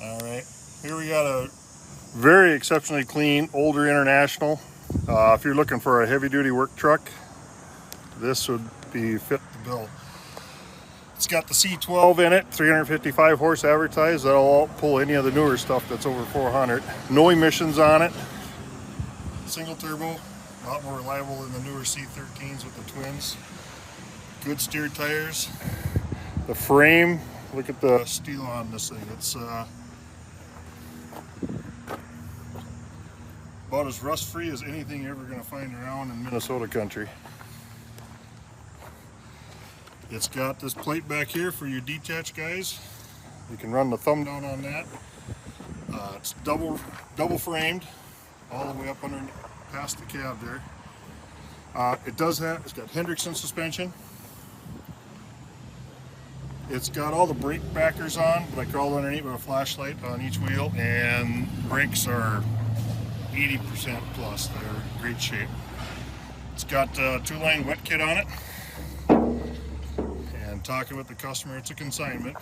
All right, here we got a very exceptionally clean older International. If you're looking for a heavy-duty work truck, this would be fit the bill. It's got the C12 in it, 355 horse advertised. That'll pull any of the newer stuff that's over 400. No emissions on it. Single turbo, a lot more reliable than the newer C13s with the twins. Good steer tires. The frame, look at the steel on this thing. It's about as rust-free as anything you're ever going to find around in Minnesota country. It's got this plate back here for your detach guys. You can run the thumb down on that. It's double framed all the way up under past the cab there. It's got Hendrickson suspension. It's got all the brake backers on, but I crawled underneath with a flashlight on each wheel, and brakes are 80% plus. They're in great shape. It's got a 2-line wet kit on it. And talking with the customer, it's a consignment.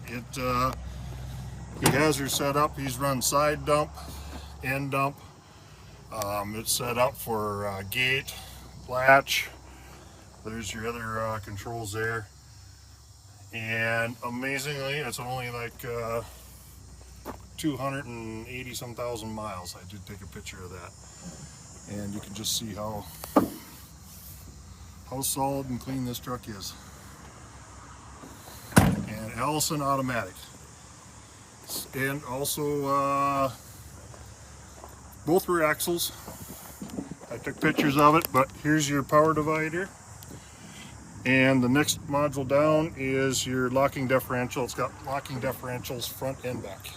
He has her set up. He's run side dump, end dump. It's set up for gate, latch. There's your other controls there. And amazingly, it's only like 280 some thousand miles. I did take a picture of that, and you can just see how solid and clean this truck is. And Allison automatic, and also both rear axles. I took pictures of it, but here's your power divider. And the next module down is your locking differential. It's got locking differentials front and back.